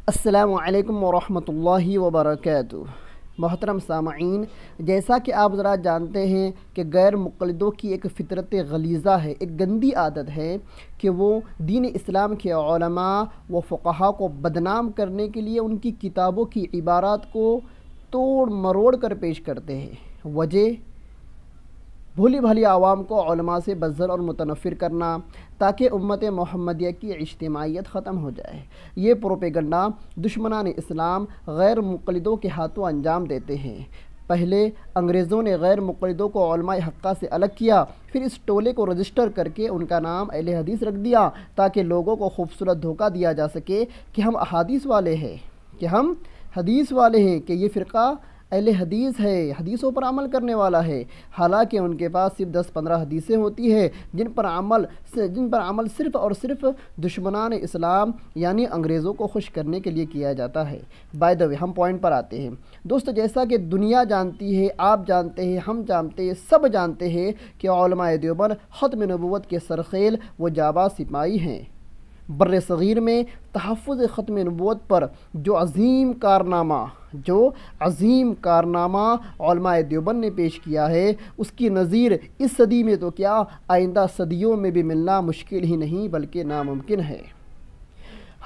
السلام علیکم ورحمۃ اللہ وبرکاتہ۔ محترم سامعین، جیسا کہ آپ ذرا جانتے ہیں کہ غیر مقلدوں کی ایک فطرت غلیظہ ہے، ایک گندی عادت ہے کہ وہ دین اسلام کے علماء و فقہا کو بدنام کرنے کے لیے ان کی کتابوں کی عبارات کو توڑ مروڑ کر پیش کرتے ہیں۔ وجہ بھولی بھالی عوام کو علماء سے بزدل اور متنفر کرنا تاکہ امت محمدیہ کی اجتماعیت ختم ہو جائے۔ یہ پروپیگنڈا دشمنان اسلام غیر مقلدوں کے ہاتھوں انجام دیتے ہیں۔ پہلے انگریزوں نے غیر مقلدوں کو علماء حقہ سے الگ کیا، پھر اس ٹولے کو رجسٹر کر کے ان کا نام اہل حدیث رکھ دیا تاکہ لوگوں کو خوبصورت دھوکہ دیا جا سکے کہ ہم احادیث والے ہیں، کہ یہ فرقہ اہل حدیث ہے، حدیثوں پر عمل کرنے والا ہے۔ حالانکہ ان کے پاس صرف 10-15 حدیثیں ہوتی ہیں جن پر عمل صرف اور صرف دشمنان اسلام یعنی انگریزوں کو خوش کرنے کے لیے کیا جاتا ہے۔ بائی دا وے، ہم پوائنٹ پر آتے ہیں دوستو۔ جیسا کہ دنیا جانتی ہے، آپ جانتے ہیں، ہم جانتے ہیں، سب جانتے ہیں کہ علماء دیوبند ختم نبوت کے سرخیل و جاباز سپاہی ہیں۔ بر صغیر میں تحفظ ختم نبوت پر جو عظیم کارنامہ علماء دیوبند نے پیش کیا ہے، اس کی نظیر اس صدی میں تو کیا آئندہ صدیوں میں بھی ملنا مشکل ہی نہیں بلکہ ناممکن ہے۔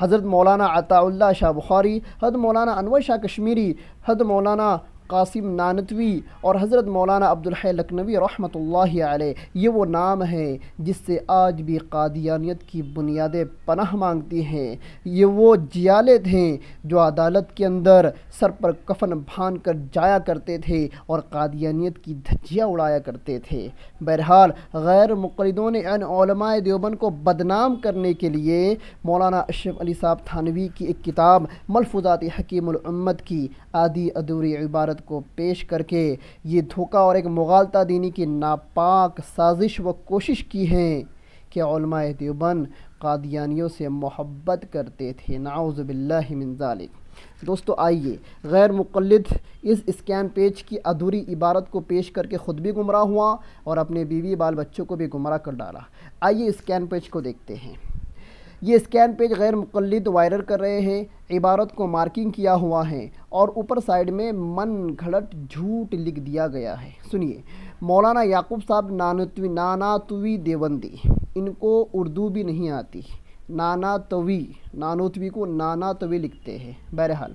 حضرت مولانا عطاء اللہ شاہ بخاری، حضرت مولانا انور شاہ کشمیری، حضرت مولانا قاسم نانوتوی اور حضرت مولانا عبدالحی لکھنوی رحمۃ اللہ علیہ، یہ وہ نام ہیں جس سے آج بھی قادیانیت کی بنیادیں پناہ مانگتی ہیں۔ یہ وہ جیالت ہیں جو عدالت کے اندر سر پر کفن باندھ کر جایا کرتے تھے اور قادیانیت کی دھجیاں اڑایا کرتے تھے۔ بہرحال غیر مقلدوں نے ان علماء دیوبند کو بدنام کرنے کے لیے مولانا اشرف علی صاحب تھانوی کی ایک کتاب ملفوظات حکیم الامت کی آدھی ادھوری عبارت کو پیش کر کے یہ دھوکہ اور ایک مغالطہ دینی کی ناپاک سازش و کوشش کی ہے کہ علماء دیوبند قادیانیوں سے محبت کرتے تھے، نعوذ باللہ من ذالک۔ دوستو آئیے، غیر مقلد اس اسکین پیج کی ادھوری عبارت کو پیش کر کے خود بھی گمراہ ہوا اور اپنے بیوی بال بچوں کو بھی گمراہ کر ڈالا۔ آئیے اسکین پیج کو دیکھتے ہیں۔ یہ اسکین پیج غیر مقلد وائرل کر رہے ہیں، عبارت کو مارکنگ کیا ہوا ہے اور اوپر سائیڈ میں من گھڑت جھوٹ لکھ دیا گیا ہے۔ سنیے، مولانا یعقوب صاحب نانوتوی دیوبندی، ان کو اردو بھی نہیں آتی، نانوتوی کو ناناتوی لکھتے ہیں۔ بہرحال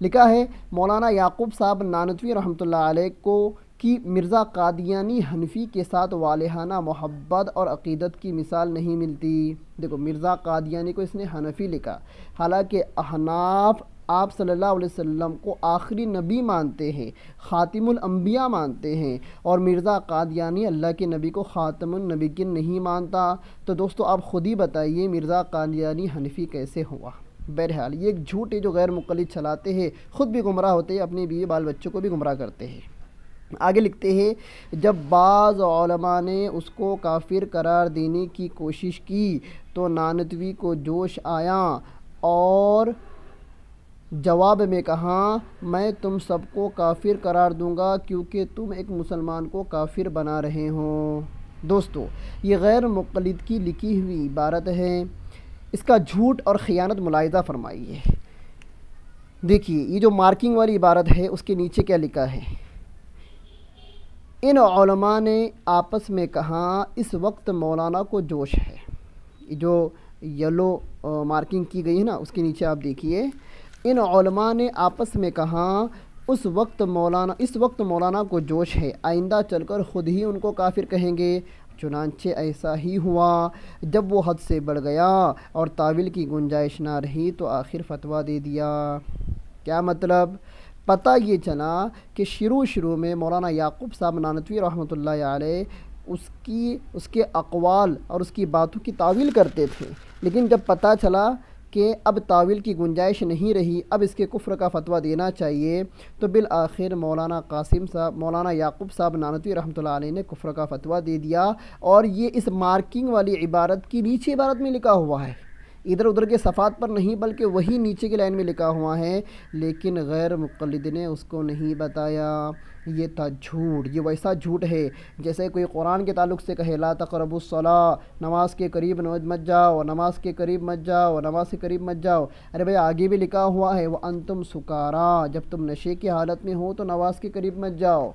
لکھا ہے مولانا یعقوب صاحب نانوتوی رحمۃ اللہ علیہ کو کہ مرزا قادیانی حنفی کے ساتھ والہانہ محبت اور عقیدت کی مثال نہیں ملتی۔ دیکھو، مرزا قادیانی کو اس نے حنفی لکھا، حالانکہ احناف آپ صلی اللہ علیہ وسلم کو آخری نبی مانتے ہیں، خاتم الانبیاء مانتے ہیں، اور مرزا قادیانی اللہ کے نبی کو خاتم النبیین نہیں مانتا۔ تو دوستو آپ خود ہی بتائیے مرزا قادیانی حنفی کیسے ہوا؟ بہرحال یہ ایک جھوٹ ہے جو غیر مقلد چلاتے ہیں، خود بھی گمراہ ہوتے ہیں، اپنی بیوی بال بچوں کو بھی گمراہ کرتے ہیں۔ آگے لکھتے ہیں، جب بعض علماء نے اس کو کافر قرار دینے کی کوشش کی تو نانوتوی کو جوش آیا اور جواب میں کہا، میں تم سب کو کافر قرار دوں گا کیونکہ تم ایک مسلمان کو کافر بنا رہے ہو۔ دوستو یہ غیر مقلد کی لکھی ہوئی عبارت ہے، اس کا جھوٹ اور خیانت ملاحظہ فرمائیے۔ دیکھیے یہ جو مارکنگ والی عبارت ہے اس کے نیچے کیا لکھا ہے، ان علماء نے آپس میں کہا اس وقت مولانا کو جوش ہے۔ جو یلو مارکنگ کی گئی ہے نا، اس کے نیچے آپ دیکھیے، ان علماء نے آپس میں کہا اس وقت مولانا کو جوش ہے، آئندہ چل کر خود ہی ان کو کافر کہیں گے۔ چنانچہ ایسا ہی ہوا، جب وہ حد سے بڑھ گیا اور تاویل کی گنجائش نہ رہی تو آخر فتویٰ دے دیا۔ کیا مطلب؟ پتہ یہ چلا کہ شروع میں مولانا یعقوب صاحب نانوتوی رحمۃ اللہ علیہ اس کے اقوال اور اس کی باتوں کی تاویل کرتے تھے، لیکن جب پتہ چلا کہ اب تاویل کی گنجائش نہیں رہی، اب اس کے کفر کا فتویٰ دینا چاہیے، تو بالآخر مولانا یعقوب صاحب نانوتوی رحمۃ اللہ علیہ نے کفر کا فتویٰ دے دیا۔ اور یہ اس مارکنگ والی عبارت کی نیچے عبارت میں لکھا ہوا ہے، ادھر ادھر کے صفحات پر نہیں بلکہ وہی نیچے کی لائن میں لکھا ہوا ہے، لیکن غیر مقلد نے اس کو نہیں بتایا۔ یہ تھا جھوٹ، یہ ویسا جھوٹ ہے جیسے کوئی قرآن کے تعلق سے کہے لا تقربوا الصلاۃ، نماز کے قریب مت جاؤ، نماز کے قریب مت جاؤ، نماز کے قریب مت جاؤ۔ ارے بھائی آگے بھی لکھا ہوا ہے وانتم سکارا، جب تم نشے کی حالت میں ہو تو نماز کے قریب مت جاؤ۔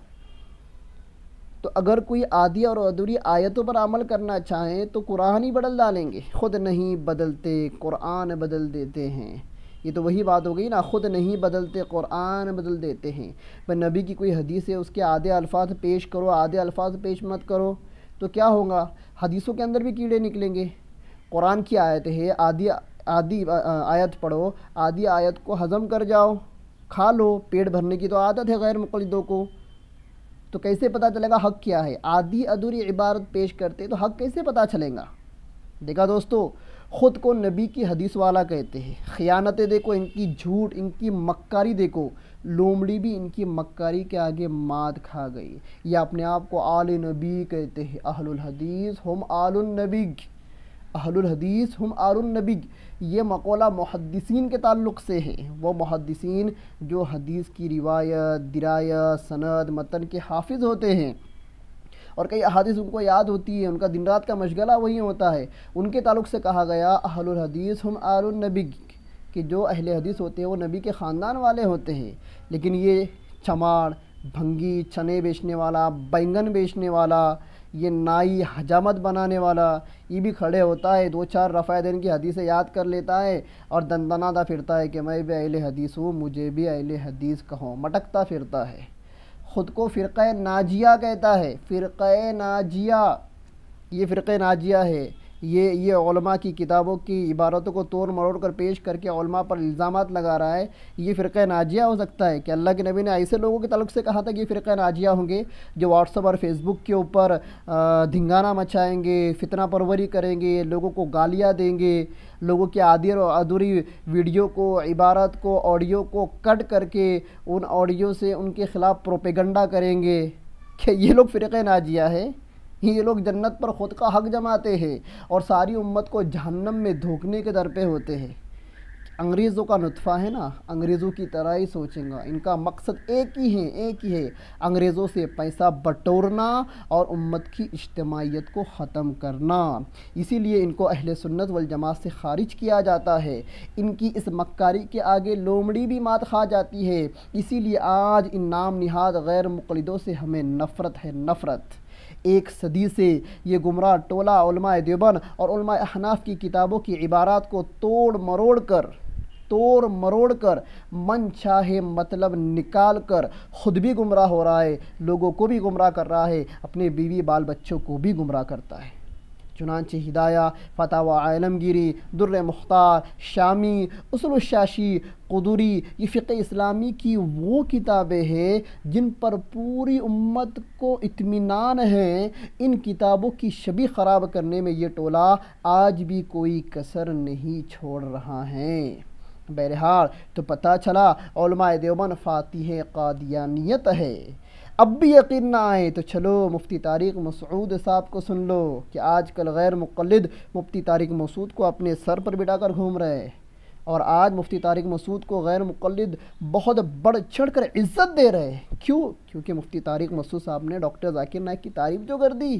تو اگر کوئی آدھی اور ادھوری آیتوں پر عمل کرنا چاہیں تو قرآن ہی بدل ڈالیں گے، خود نہیں بدلتے قرآن بدل دیتے ہیں۔ یہ تو وہی بات ہو گئی نا، خود نہیں بدلتے قرآن بدل دیتے ہیں۔ بھائی نبی کی کوئی حدیث ہے، اس کے آدھے الفاظ پیش کرو، آدھے الفاظ پیش مت کرو تو کیا ہوگا؟ حدیثوں کے اندر بھی کیڑے نکلیں گے۔ قرآن کی آیت ہے، آدھی آیت پڑھو، آدھی آیت کو ہضم کر جاؤ، کھا لو، پیٹ بھرنے کی تو عادت ہے غیر مقلدوں کو، تو کیسے پتہ چلے گا حق کیا ہے؟ آدھی ادھوری عبارت پیش کرتے تو حق کیسے پتہ چلے گا؟ دیکھا دوستو، خود کو نبی کی حدیث والا کہتے ہیں، خیانتیں دیکھو ان کی، جھوٹ ان کی، مکاری دیکھو، لومڑی بھی ان کی مکاری کے آگے مات کھا گئی۔ یہ اپنے آپ کو آل نبی کہتے ہیں، اہل الحدیث ہم آل النبی، اہل الحدیث ہم آل النبی۔ یہ مقولہ محدثین کے تعلق سے ہے، وہ محدثین جو حدیث کی روایت، درایت، سند، متن کے حافظ ہوتے ہیں اور کئی احادیث ان کو یاد ہوتی ہے، ان کا دن رات کا مشغلہ وہی ہوتا ہے۔ ان کے تعلق سے کہا گیا اہل الحدیث ہم آل النبی، کہ جو اہل حدیث ہوتے ہیں وہ نبی کے خاندان والے ہوتے ہیں۔ لیکن یہ چماڑ، بھنگی، چنے بیچنے والا، بینگن بیچنے والا، یہ نائی، حجامت بنانے والا، یہ بھی کھڑے ہوتا ہے، دو چار رفع دین کی حدیثیں یاد کر لیتا ہے اور دندناتا پھرتا ہے کہ میں بھی اہل حدیث ہوں، مجھے بھی اہل حدیث کہو، مٹکتا پھرتا ہے، خود کو فرقہ ناجیہ کہتا ہے۔ فرقہ ناجیہ، یہ فرقہ ناجیہ ہے، یہ علماء کی کتابوں کی عبارتوں کو توڑ مروڑ کر پیش کر کے علماء پر الزامات لگا رہا ہے۔ یہ فرقہ ناجیہ ہو سکتا ہے کہ اللہ کے نبی نے ایسے لوگوں کے تعلق سے کہا تھا کہ یہ فرقہ ناجیہ ہوں گے جو واٹس ایپ اور فیس بک کے اوپر دھنگانہ مچائیں گے، فتنہ پروری کریں گے، لوگوں کو گالیاں دیں گے، لوگوں کی آدھی اور ادھوری ویڈیو کو، عبارت کو، آڈیو کو کٹ کر کے ان آڈیو سے ان کے خلاف پروپیگنڈا کریں گے، کہ یہ لوگ فرقہ ناجیہ ہے؟ یہ لوگ جنت پر خود کا حق جماتے ہیں اور ساری امت کو جہنم میں دھوکنے کے در پہ ہوتے ہیں۔ انگریزوں کا نطفہ ہے نا، انگریزوں کی طرح ہی سوچیں گا، ان کا مقصد ایک ہی ہے، انگریزوں سے پیسہ بٹورنا اور امت کی اجتماعیت کو ختم کرنا۔ اسی لیے ان کو اہل سنت والجماعت سے خارج کیا جاتا ہے، ان کی اس مکاری کے آگے لومڑی بھی مات کھا جاتی ہے۔ اسی لیے آج ان نام نہاد غیر مقلدوں سے ہمیں نفرت ہے، نفرت۔ ایک صدی سے یہ گمراہ ٹولہ علماء دیوبند اور علماء احناف کی کتابوں کی عبارات کو توڑ مروڑ کر من چاہے مطلب نکال کر خود بھی گمراہ ہو رہا ہے، لوگوں کو بھی گمراہ کر رہا ہے، اپنے بیوی بال بچوں کو بھی گمراہ کرتا ہے۔ چنانچہ ہدایہ، فتاوی عالمگیری، در مختار، شامی، اصول الشاشی، قدوری، یہ فقہ اسلامی کی وہ کتابیں ہیں جن پر پوری امت کو اطمینان ہے۔ ان کتابوں کی شبیہ خراب کرنے میں یہ ٹولہ آج بھی کوئی کسر نہیں چھوڑ رہا ہے۔ بہرحال تو پتہ چلا علماء دیوبند فاتح قادیانیت ہے۔ اب بھی یقین نہ آئے تو چلو مفتی طارق مسعود صاحب کو سن لو کہ آج کل غیر مقلد مفتی طارق مسعود کو اپنے سر پر بٹھا کر گھوم رہے ہیں، اور آج مفتی طارق مسعود کو غیر مقلد بہت بڑھ چڑھ کر عزت دے رہے ہیں۔ کیوں؟ کیونکہ مفتی طارق مسعود صاحب نے ڈاکٹر ذاکر نائک کی تعریف جو کر دی۔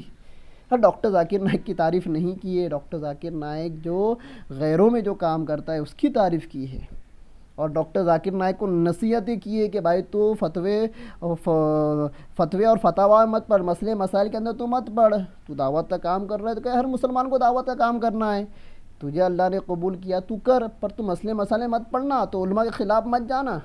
ڈاکٹر ذاکر نائک کی تعریف نہیں کی ہے، ڈاکٹر ذاکر نائک جو غیروں میں جو کام کرتا ہے اس کی تعریف کی ہے، اور ڈاکٹر ذاکر نائک کو نصیحتیں کی ہے کہ بھائی تو فتوے اور فتاوی مت پڑھ، مسئلے مسائل کے اندر تو مت پڑھ، تو دعوت کا کام کر رہا ہے تو کہ ہر مسلمان کو دعوت کا کام کرنا ہے، تجھے اللہ نے قبول کیا تو کر، پر تو مسئلے مسائل مت پڑھنا، تو علماء کے خلاف مت جانا۔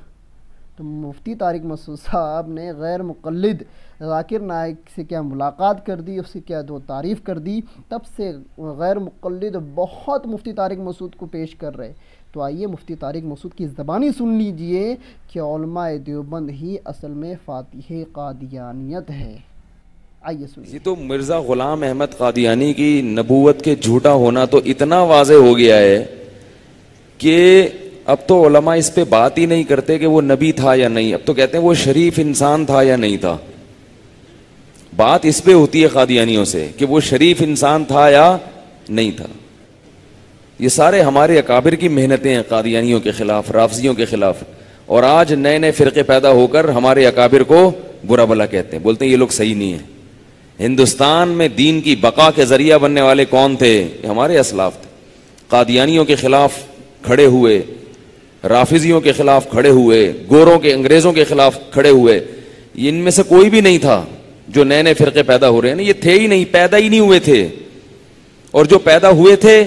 تو مفتی طارق مسعود صاحب نے غیر مقلد ذاکر نائک سے کیا ملاقات کر دی، اس سے کیا دو تعریف کر دی، تب سے غیر مقلد بہت مفتی طارق مسعود کو پیش کر رہے۔ تو آئیے مفتی طارق مسعود کی زبانی سن لیجئے کہ علماء دیوبند ہی اصل میں فاتح قادیانیت ہے۔ آئیے سنیے۔ یہ تو مرزا غلام احمد قادیانی کی نبوت کے جھوٹا ہونا تو اتنا واضح ہو گیا ہے کہ اب تو علماء اس پہ بات ہی نہیں کرتے کہ وہ نبی تھا یا نہیں، اب تو کہتے ہیں وہ شریف انسان تھا یا نہیں تھا۔ بات اس پہ ہوتی ہے قادیانیوں سے کہ وہ شریف انسان تھا یا نہیں تھا۔ یہ سارے ہمارے اکابر کی محنتیں ہیں قادیانیوں کے خلاف، رافضیوں کے خلاف. اور آج نئے نئے فرقے پیدا ہو کر ہمارے اکابر کو برا بھلا کہتے ہیں، بولتے ہیں یہ لوگ صحیح نہیں ہیں. ہندوستان میں دین کی بقا کے ذریعہ بننے والے کون تھے؟ یہ ہمارے اسلاف تھے. قادیانیوں کے خلاف کھڑے ہوئے، رافضیوں کے خلاف کھڑے ہوئے، گوروں کے، انگریزوں کے خلاف کھڑے ہوئے. ان میں سے کوئی بھی نہیں تھا جو نئے نئے فرقے پیدا ہو رہے ہیں نا، یہ تھے ہی نہیں، پیدا ہی نہیں ہوئے تھے. اور جو پیدا ہوئے تھے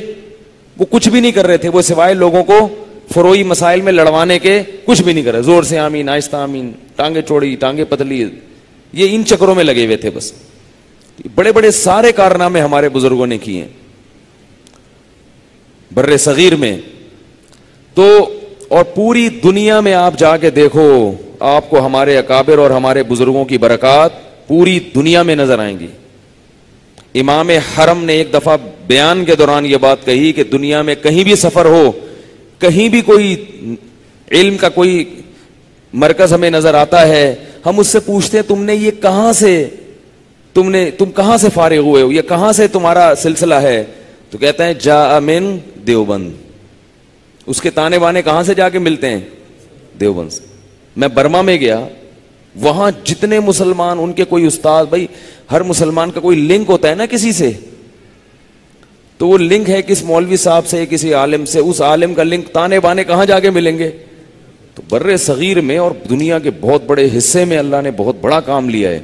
وہ کچھ بھی نہیں کر رہے تھے، وہ سوائے لوگوں کو فروئی مسائل میں لڑوانے کے کچھ بھی نہیں کر رہے. زور سے آمین، آہستہ آمین، ٹانگیں چوڑی ٹانگیں پتلی، یہ ان چکروں میں لگے ہوئے تھے. بس بڑے بڑے سارے کارنامے ہمارے بزرگوں نے کیے بر صغیر میں. تو اور پوری دنیا میں آپ جا کے دیکھو، آپ کو ہمارے اکابر اور ہمارے بزرگوں کی برکات پوری دنیا میں نظر آئیں گی. امام حرم نے ایک دفعہ بیان کے دوران یہ بات کہی کہ دنیا میں کہیں بھی سفر ہو، کہیں بھی کوئی علم کا کوئی مرکز ہمیں نظر آتا ہے، ہم اس سے پوچھتے ہیں تم نے یہ کہاں سے، تم کہاں سے فارغ ہوئے ہو، یہ کہاں سے تمہارا سلسلہ ہے؟ تو کہتا ہے جاء من دیوبند. اس کے تانے بانے کہاں سے جا کے ملتے ہیں؟ دیوبند سے. میں برما میں گیا، وہاں جتنے مسلمان، ان کے کوئی استاد، بھائی ہر مسلمان کا کوئی لنک ہوتا ہے نا کسی سے، تو وہ لنک ہے کس مولوی صاحب سے، کسی عالم سے، اس عالم کا لنک تانے بانے کہاں جا کے ملیں گے؟ تو بر صغیر میں اور دنیا کے بہت بڑے حصے میں اللہ نے بہت بڑا کام لیا ہے.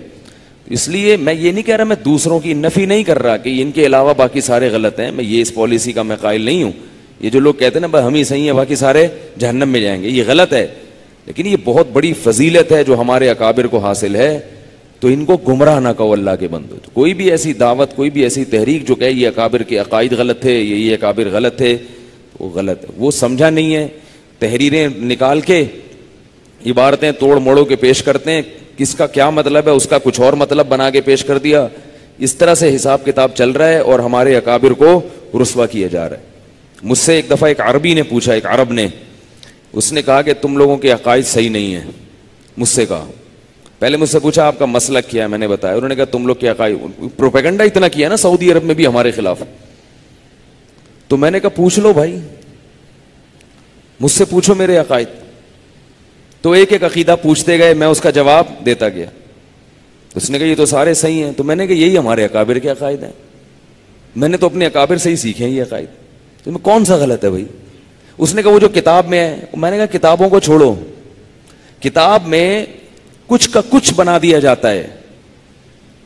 اس لیے میں یہ نہیں کہہ رہا، میں دوسروں کی نفی نہیں کر رہا کہ ان کے علاوہ باقی سارے غلط ہیں، میں یہ اس پالیسی کا میں قائل نہیں ہوں. یہ جو لوگ کہتے ہیں نا بھائی ہم ہی صحیح ہیں باقی سارے جہنم میں جائیں گے، یہ غلط ہے. لیکن یہ بہت بڑی فضیلت ہے جو ہمارے اکابر کو حاصل ہے، تو ان کو گمراہ نہ کہو اللہ کے بندو. کوئی بھی ایسی دعوت، کوئی بھی ایسی تحریک جو کہے یہ اکابر کے عقائد غلط تھے، یہ اکابر غلط تھے، وہ غلط ہے. وہ سمجھا نہیں ہے، تحریریں نکال کے عبارتیں توڑ موڑوں کے پیش کرتے ہیں، کس کا کیا مطلب ہے اس کا کچھ اور مطلب بنا کے پیش کر دیا. اس طرح سے حساب کتاب چل رہا ہے اور ہمارے اکابر کو رسوا کیا جا رہا ہے. مجھ سے ایک دفعہ ایک عربی نے پوچھا، ایک عرب نے، اس نے کہا کہ تم لوگوں کے عقائد صحیح نہیں ہیں. مجھ سے کہا، پہلے مجھ سے پوچھا آپ کا مسلک کیا ہے، میں نے بتایا. انہوں نے کہا تم لوگ کے عقائد، پروپیگنڈا اتنا کیا نا سعودی عرب میں بھی ہمارے خلاف. تو میں نے کہا پوچھ لو بھائی، مجھ سے پوچھو میرے عقائد. تو ایک ایک عقیدہ پوچھتے گئے، میں اس کا جواب دیتا گیا. اس نے کہا یہ تو سارے صحیح ہیں. تو میں نے کہا یہی ہمارے اکابر کے عقائد ہیں، میں نے تو اپنے اکابر سے ہی سیکھے ہیں یہ عقائد، تو میں کون سا غلط ہے بھائی؟ اس نے کہا وہ جو کتاب میں ہے. میں نے کہا کتابوں کو چھوڑو، کتاب میں کچھ کا کچھ بنا دیا جاتا ہے،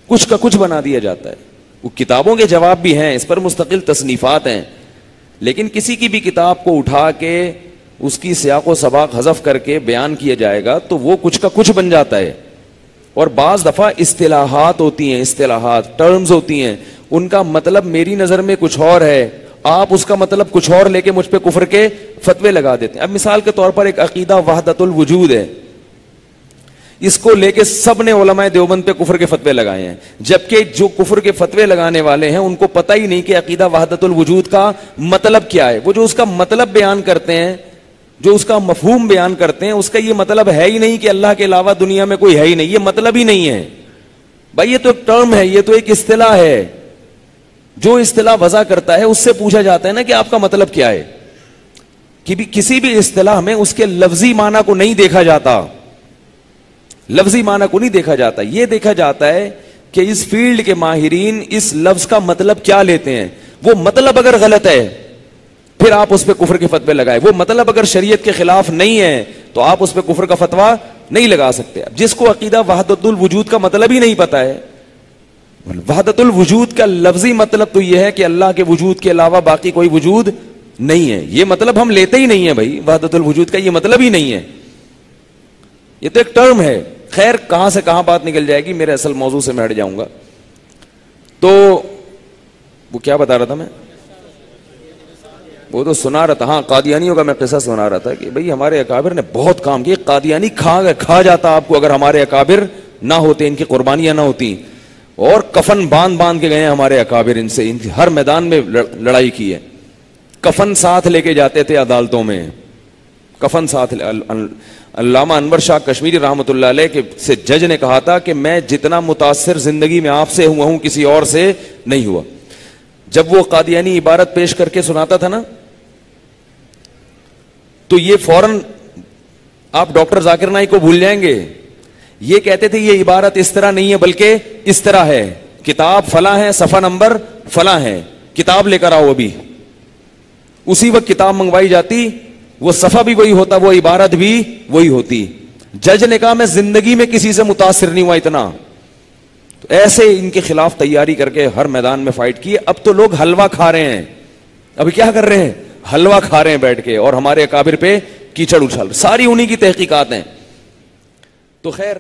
کچھ کا کچھ بنا دیا جاتا ہے. وہ کتابوں کے جواب بھی ہیں، اس پر مستقل تصنیفات ہیں، لیکن کسی کی بھی کتاب کو اٹھا کے اس کی سیاق و سباق حذف کر کے بیان کیا جائے گا تو وہ کچھ کا کچھ بن جاتا ہے. اور بعض دفعہ اصطلاحات ہوتی ہیں، اصطلاحات ٹرمز ہوتی ہیں، ان کا مطلب میری نظر میں کچھ اور ہے، آپ اس کا مطلب کچھ اور لے کے مجھ پہ کفر کے فتوے لگا دیتے ہیں. اب مثال کے طور پر ایک عقیدہ وحدت الوجود ہے، اس کو لے کے سب نے علماء دیوبند پہ کفر کے فتوے لگائے ہیں، جبکہ جو کفر کے فتوے لگانے والے ہیں ان کو پتہ ہی نہیں کہ عقیدہ وحدت الوجود کا مطلب کیا ہے. وہ جو اس کا مطلب بیان کرتے ہیں، جو اس کا مفہوم بیان کرتے ہیں، اس کا یہ مطلب ہے ہی نہیں کہ اللہ کے علاوہ دنیا میں کوئی ہے ہی نہیں. یہ مطلب ہی نہیں ہے بھائی، یہ تو ایک ٹرم ہے، یہ تو ایک اصطلاح ہے. جو اصطلاح وضع کرتا ہے اس سے پوچھا جاتا ہے نا کہ آپ کا مطلب کیا ہے. کہ بھی کسی بھی اصطلاح میں اس کے لفظی معنی کو نہیں دیکھا جاتا، لفظی معنی کو نہیں دیکھا جاتا. یہ دیکھا جاتا ہے کہ اس فیلڈ کے ماہرین اس لفظ کا مطلب کیا لیتے ہیں. وہ مطلب اگر غلط ہے پھر آپ اس پہ کفر کے فتوے لگائے. وہ مطلب اگر شریعت کے خلاف نہیں ہے تو آپ اس پہ کفر کا فتویٰ نہیں لگا سکتے. جس کو عقیدہ وحدت الوجود کا مطلب ہی نہیں پتا ہے، وحدت الوجود کا لفظی مطلب تو یہ ہے کہ اللہ کے وجود کے علاوہ باقی کوئی وجود نہیں ہے. یہ مطلب ہم لیتے ہی نہیں ہے بھائی، وحدت الوجود کا یہ مطلب ہی نہیں ہے، یہ تو ایک ٹرم ہے. خیر کہاں سے کہاں بات نکل جائے گی، میرے اصل موضوع سے میں ہٹ جاؤں گا. تو وہ کیا بتا رہا تھا میں، وہ تو سنا رہا تھا، ہاں قادیانیوں کا میں قصہ سنا رہا تھا کہ بھئی ہمارے اکابر نے بہت کام کیا. قادیانی کھا جاتا آپ کو اگر ہمارے اکابر نہ ہوتے، ان کی قربانیاں نہ ہوتی. اور کفن باندھ کے گئے ہیں ہمارے اکابر، ان سے ہر میدان میں لڑائی کی ہے. کفن ساتھ لے کے جاتے تھے عدالتوں میں، کفن ساتھ. علامہ انور شاہ کشمیری رحمۃ اللہ علیہ کے سے جج نے کہا تھا کہ میں جتنا متاثر زندگی میں آپ سے ہوا ہوں کسی اور سے نہیں ہوا. جب وہ قادیانی عبارت پیش کر کے سناتا تھا نا تو یہ فوراً آپ ڈاکٹر ذاکر نائک کو بھول جائیں گے. یہ کہتے تھے یہ عبارت اس طرح نہیں ہے بلکہ اس طرح ہے, کتاب فلاں ہے, صفحہ نمبر فلاں ہے, کتاب لے کر آؤ. ابھی اسی وقت کتاب منگوائی جاتی, وہ صفحہ بھی وہی ہوتا, وہ عبارت بھی وہی ہوتی. جج نے کہا میں زندگی میں کسی سے متاثر نہیں ہوا اتنا. تو ایسے ان کے خلاف تیاری کر کے ہر میدان میں فائٹ کی. اب تو لوگ حلوہ کھا رہے ہیں, ابھی کیا کر رہے ہیں, حلوہ کھا رہے ہیں بیٹھ کے, اور ہمارے اکابر پہ کیچڑ اچھال. ساری انہی کی تحقیقات ہیں. تو خیر